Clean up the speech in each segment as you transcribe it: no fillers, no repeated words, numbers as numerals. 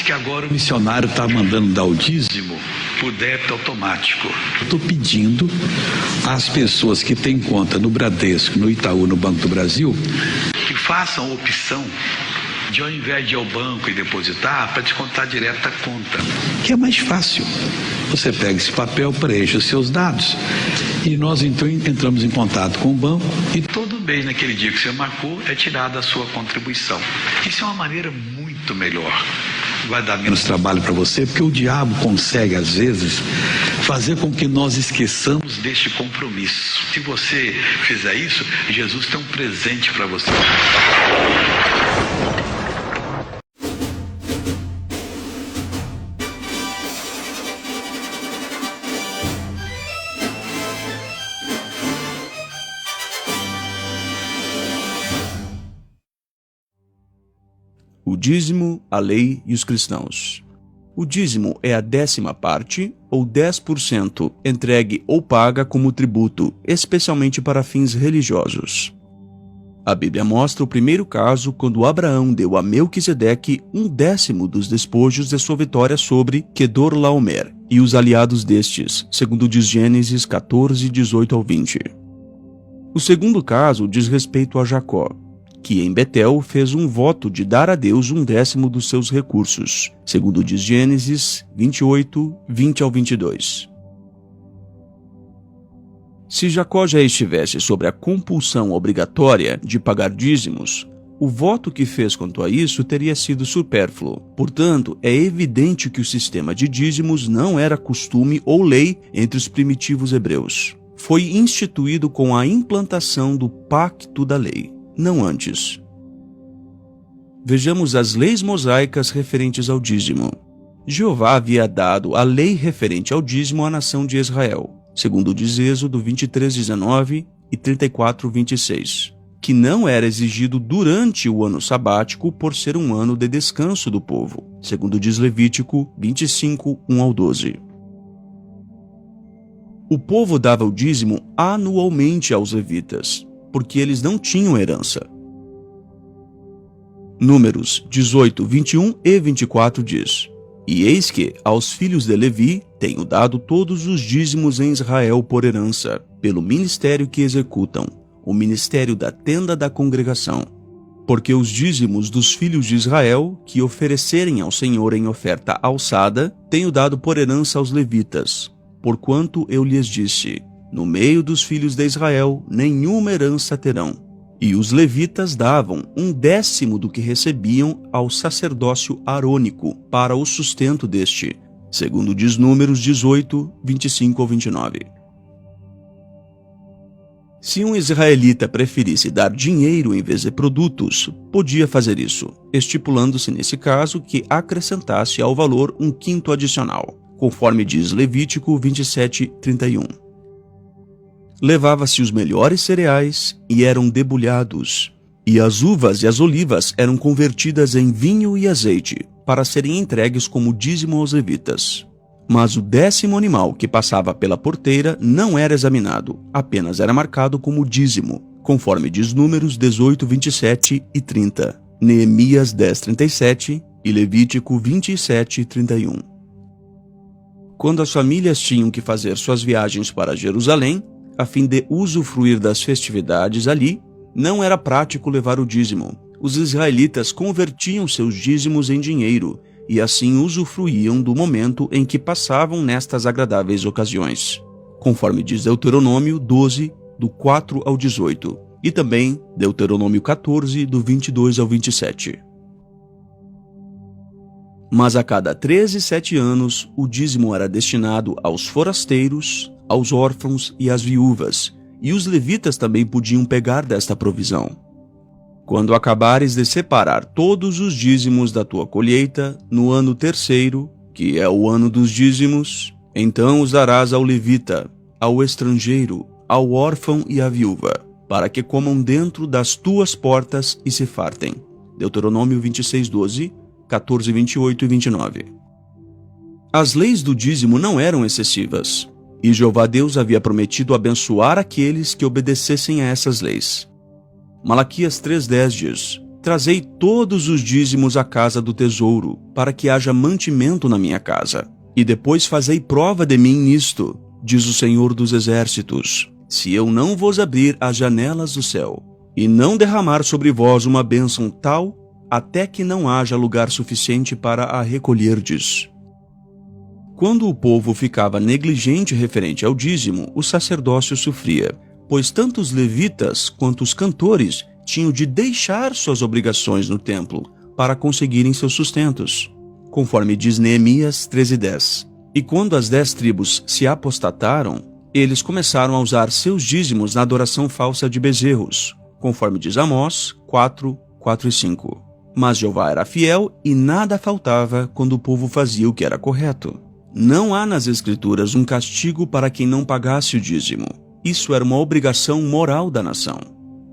que agora o missionário está mandando dar o dízimo por débito automático. Estou pedindo às pessoas que têm conta no Bradesco, no Itaú, no Banco do Brasil, que façam a opção de, ao invés de ir ao banco e depositar, para descontar direto da conta, que é mais fácil. Você pega esse papel, preenche os seus dados e nós então entramos em contato com o banco e todo mês, naquele dia que você marcou, é tirada a sua contribuição. Isso é uma maneira muito melhor. Vai dar menos trabalho para você, porque o diabo consegue, às vezes, fazer com que nós esqueçamos deste compromisso. Se você fizer isso, Jesus tem um presente para você. O dízimo, a lei e os cristãos. O dízimo é a 10ª parte, ou 10%, entregue ou paga como tributo, especialmente para fins religiosos. A Bíblia mostra o primeiro caso quando Abraão deu a Melquisedeque 1/10 dos despojos de sua vitória sobre Quedorlaomer e os aliados destes, segundo diz Gênesis 14, 18 ao 20. O segundo caso diz respeito a Jacó, que em Betel fez um voto de dar a Deus 1/10 dos seus recursos, segundo diz Gênesis 28, 20 ao 22. Se Jacó já estivesse sobre a compulsão obrigatória de pagar dízimos, o voto que fez quanto a isso teria sido supérfluo. Portanto, é evidente que o sistema de dízimos não era costume ou lei entre os primitivos hebreus. Foi instituído com a implantação do pacto da lei, não antes. Vejamos as leis mosaicas referentes ao dízimo. Jeová havia dado a lei referente ao dízimo à nação de Israel, segundo diz Êxodo 23:19 e 34:26, que não era exigido durante o ano sabático por ser um ano de descanso do povo, segundo diz Levítico 25:1 ao 12. O povo dava o dízimo anualmente aos levitas, porque eles não tinham herança. Números 18, 21 e 24 diz: E eis que, aos filhos de Levi, tenho dado todos os dízimos em Israel por herança, pelo ministério que executam, o ministério da tenda da congregação. Porque os dízimos dos filhos de Israel, que oferecerem ao Senhor em oferta alçada, tenho dado por herança aos levitas, porquanto eu lhes disse: no meio dos filhos de Israel, nenhuma herança terão. E os levitas davam 1/10 do que recebiam ao sacerdócio arônico para o sustento deste, segundo diz Números 18, 25 ao 29. Se um israelita preferisse dar dinheiro em vez de produtos, podia fazer isso, estipulando-se nesse caso que acrescentasse ao valor 1/5 adicional, conforme diz Levítico 27, 31. Levava-se os melhores cereais e eram debulhados, e as uvas e as olivas eram convertidas em vinho e azeite, para serem entregues como dízimo aos levitas. Mas o 10º animal que passava pela porteira não era examinado, apenas era marcado como dízimo, conforme diz Números 18, 27 e 30, Neemias 10, 37 e Levítico 27, 31. Quando as famílias tinham que fazer suas viagens para Jerusalém, a fim de usufruir das festividades ali, não era prático levar o dízimo. Os israelitas convertiam seus dízimos em dinheiro e assim usufruíam do momento em que passavam nestas agradáveis ocasiões, conforme diz Deuteronômio 12, do 4 ao 18, e também Deuteronômio 14, do 22 ao 27. Mas a cada 7 anos, o dízimo era destinado aos forasteiros, aos órfãos e às viúvas, e os levitas também podiam pegar desta provisão. Quando acabares de separar todos os dízimos da tua colheita, no ano 3º, que é o ano dos dízimos, então os darás ao levita, ao estrangeiro, ao órfão e à viúva, para que comam dentro das tuas portas e se fartem. Deuteronômio 26, 12, 14, 28 e 29. As leis do dízimo não eram excessivas, e Jeová Deus havia prometido abençoar aqueles que obedecessem a essas leis. Malaquias 3,10 diz: Trazei todos os dízimos à casa do tesouro, para que haja mantimento na minha casa. E depois fazei prova de mim nisto, diz o Senhor dos Exércitos, se eu não vos abrir as janelas do céu, e não derramar sobre vós uma bênção tal, até que não haja lugar suficiente para a recolherdes. Quando o povo ficava negligente referente ao dízimo, o sacerdócio sofria, pois tanto os levitas quanto os cantores tinham de deixar suas obrigações no templo para conseguirem seus sustentos, conforme diz Neemias 13:10. E quando as 10 tribos se apostataram, eles começaram a usar seus dízimos na adoração falsa de bezerros, conforme diz Amós 4:4 e 5. Mas Jeová era fiel e nada faltava quando o povo fazia o que era correto. Não há nas Escrituras um castigo para quem não pagasse o dízimo. Isso era uma obrigação moral da nação.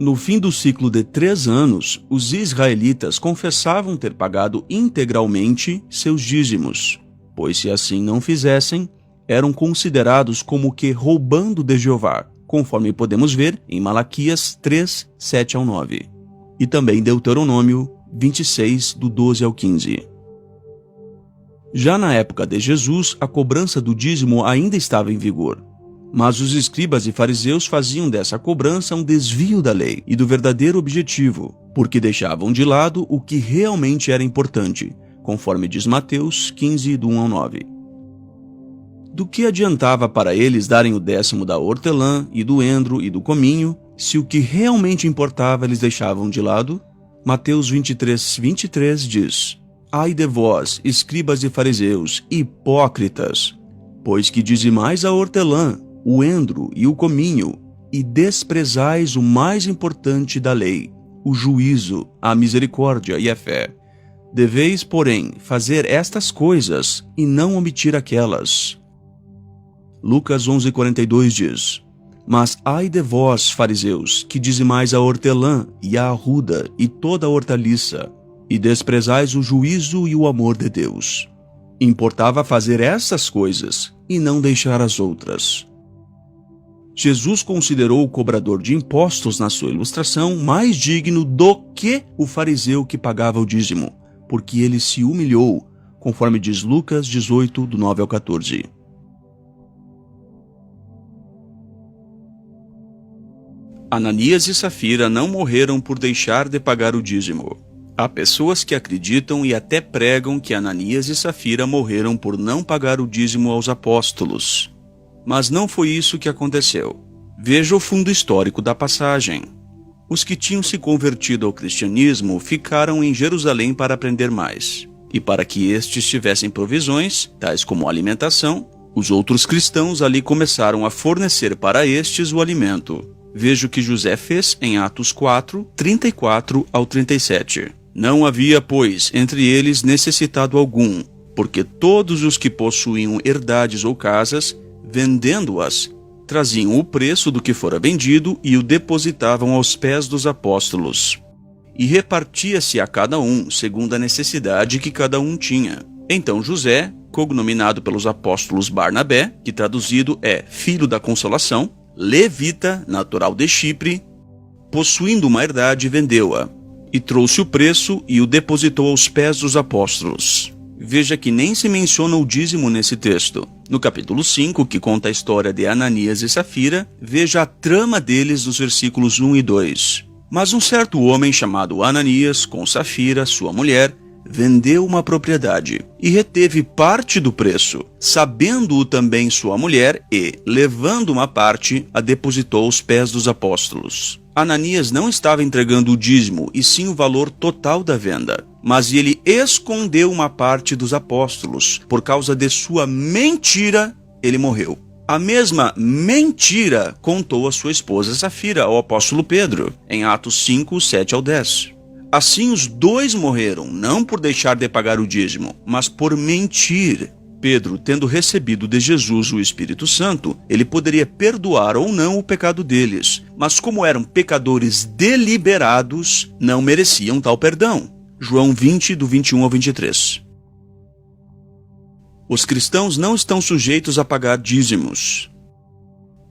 No fim do ciclo de 3 anos, os israelitas confessavam ter pagado integralmente seus dízimos, pois se assim não fizessem, eram considerados como que roubando de Jeová, conforme podemos ver em Malaquias 3, 7 ao 9, e também Deuteronômio 26, do 12 ao 15. Já na época de Jesus, a cobrança do dízimo ainda estava em vigor. Mas os escribas e fariseus faziam dessa cobrança um desvio da lei e do verdadeiro objetivo, porque deixavam de lado o que realmente era importante, conforme diz Mateus 15, do 1 ao 9. Do que adiantava para eles darem o 10º da hortelã e do endro e do cominho, se o que realmente importava eles deixavam de lado? Mateus 23, 23 diz: Ai de vós, escribas e fariseus, hipócritas, pois que dizimais a hortelã, o endro e o cominho, e desprezais o mais importante da lei, o juízo, a misericórdia e a fé. Deveis, porém, fazer estas coisas e não omitir aquelas. Lucas 11:42 diz: Mas ai de vós, fariseus, que dizimais a hortelã e a arruda e toda a hortaliça, e desprezais o juízo e o amor de Deus. Importava fazer essas coisas e não deixar as outras. Jesus considerou o cobrador de impostos na sua ilustração mais digno do que o fariseu que pagava o dízimo, porque ele se humilhou, conforme diz Lucas 18, do 9 ao 14. Ananias e Safira não morreram por deixar de pagar o dízimo. Há pessoas que acreditam e até pregam que Ananias e Safira morreram por não pagar o dízimo aos apóstolos. Mas não foi isso que aconteceu. Veja o fundo histórico da passagem. Os que tinham se convertido ao cristianismo ficaram em Jerusalém para aprender mais. E para que estes tivessem provisões, tais como alimentação, os outros cristãos ali começaram a fornecer para estes o alimento. Veja o que José fez em Atos 4, 34 ao 37. Não havia, pois, entre eles necessitado algum, porque todos os que possuíam herdades ou casas, vendendo-as, traziam o preço do que fora vendido e o depositavam aos pés dos apóstolos. E repartia-se a cada um, segundo a necessidade que cada um tinha. Então José, cognominado pelos apóstolos Barnabé, que traduzido é Filho da Consolação, levita, natural de Chipre, possuindo uma herdade, vendeu-a, e trouxe o preço e o depositou aos pés dos apóstolos. Veja que nem se menciona o dízimo nesse texto. No capítulo 5, que conta a história de Ananias e Safira, veja a trama deles nos versículos 1 e 2. Mas um certo homem chamado Ananias, com Safira, sua mulher, vendeu uma propriedade e reteve parte do preço, sabendo-o também sua mulher, e, levando uma parte, a depositou aos pés dos apóstolos. Ananias não estava entregando o dízimo, e sim o valor total da venda. Mas ele escondeu uma parte dos apóstolos. Por causa de sua mentira, ele morreu. A mesma mentira contou a sua esposa Safira ao apóstolo Pedro, em Atos 5, 7 ao 10. Assim os dois morreram, não por deixar de pagar o dízimo, mas por mentir. Pedro, tendo recebido de Jesus o Espírito Santo, ele poderia perdoar ou não o pecado deles, mas como eram pecadores deliberados, não mereciam tal perdão. João 20, do 21 ao 23. Os cristãos não estão sujeitos a pagar dízimos.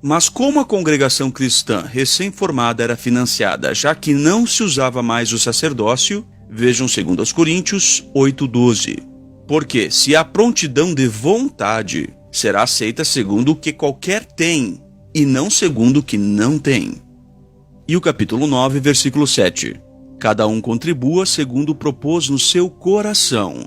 Mas como a congregação cristã recém-formada era financiada, já que não se usava mais o sacerdócio, vejam 2 Coríntios 8:12. Porque se há prontidão de vontade, será aceita segundo o que qualquer tem, e não segundo o que não tem. E o capítulo 9, versículo 7. Cada um contribua segundo propôs no seu coração,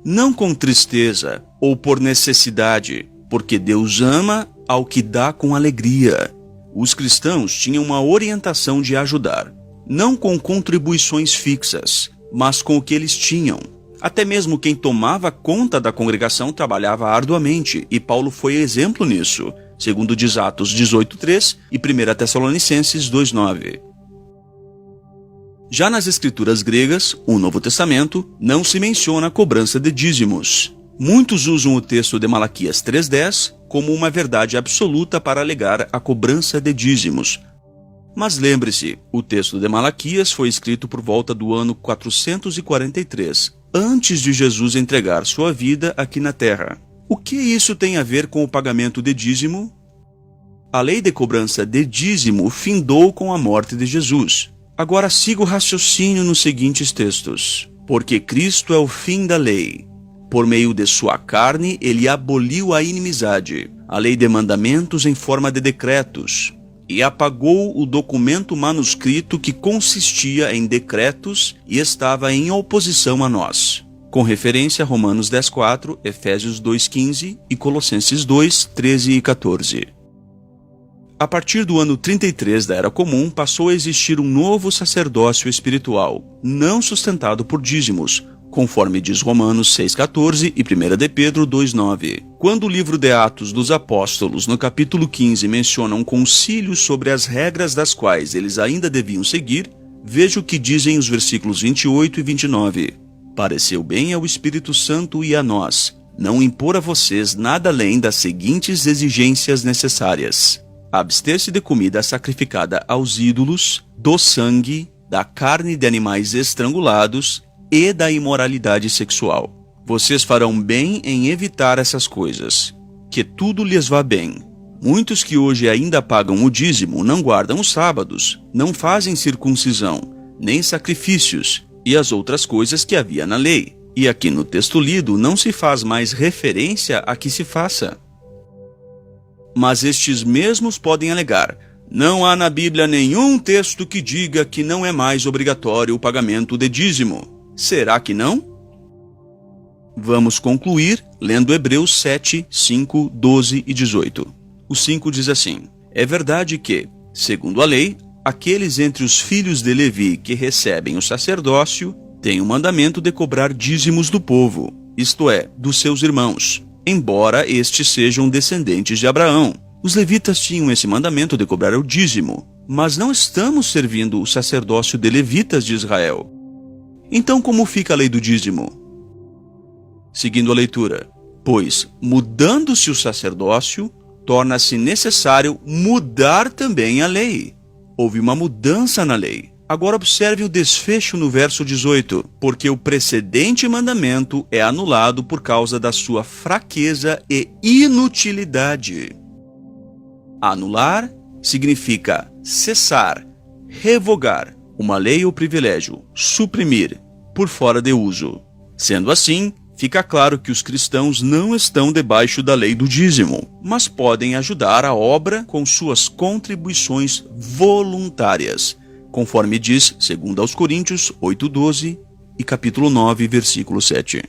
não com tristeza ou por necessidade, porque Deus ama ao que dá com alegria. Os cristãos tinham uma orientação de ajudar, não com contribuições fixas, mas com o que eles tinham. Até mesmo quem tomava conta da congregação trabalhava arduamente, e Paulo foi exemplo nisso, segundo diz Atos 18:3 e 1 Tessalonicenses 2:9. Já nas escrituras gregas, o Novo Testamento, não se menciona a cobrança de dízimos. Muitos usam o texto de Malaquias 3:10 como uma verdade absoluta para alegar a cobrança de dízimos. Mas lembre-se, o texto de Malaquias foi escrito por volta do ano 443, antes de Jesus entregar sua vida aqui na terra. O que isso tem a ver com o pagamento de dízimo? A lei de cobrança de dízimo findou com a morte de Jesus. Agora siga o raciocínio nos seguintes textos. Porque Cristo é o fim da lei. Por meio de sua carne, ele aboliu a inimizade, a lei de mandamentos em forma de decretos, e apagou o documento manuscrito que consistia em decretos e estava em oposição a nós. Com referência a Romanos 10:4, Efésios 2:15 e Colossenses 2:13 e 14. A partir do ano 33 da Era Comum, passou a existir um novo sacerdócio espiritual, não sustentado por dízimos, conforme diz Romanos 6:14 e 1 de Pedro 2:9. Quando o livro de Atos dos Apóstolos, no capítulo 15, menciona um concílio sobre as regras das quais eles ainda deviam seguir, veja o que dizem os versículos 28 e 29. Pareceu bem ao Espírito Santo e a nós, não impor a vocês nada além das seguintes exigências necessárias: abster-se de comida sacrificada aos ídolos, do sangue, da carne de animais estrangulados e da imoralidade sexual. Vocês farão bem em evitar essas coisas. Que tudo lhes vá bem. Muitos que hoje ainda pagam o dízimo não guardam os sábados, não fazem circuncisão, nem sacrifícios e as outras coisas que havia na lei. E aqui no texto lido não se faz mais referência a que se faça. Mas estes mesmos podem alegar: não há na Bíblia nenhum texto que diga que não é mais obrigatório o pagamento de dízimo. Será que não? Vamos concluir lendo Hebreus 7, 5, 12 e 18. O 5 diz assim: é verdade que, segundo a lei, aqueles entre os filhos de Levi que recebem o sacerdócio têm o mandamento de cobrar dízimos do povo, isto é, dos seus irmãos, embora estes sejam descendentes de Abraão. Os levitas tinham esse mandamento de cobrar o dízimo, mas não estamos servindo o sacerdócio de levitas de Israel. Então como fica a lei do dízimo? Seguindo a leitura: pois, mudando-se o sacerdócio, torna-se necessário mudar também a lei. Houve uma mudança na lei. Agora observe o desfecho no verso 18. Porque o precedente mandamento é anulado por causa da sua fraqueza e inutilidade. Anular significa cessar, revogar uma lei ou privilégio, suprimir, por fora de uso. Sendo assim, fica claro que os cristãos não estão debaixo da lei do dízimo, mas podem ajudar a obra com suas contribuições voluntárias, conforme diz 2 Coríntios 8:12 e capítulo 9, versículo 7.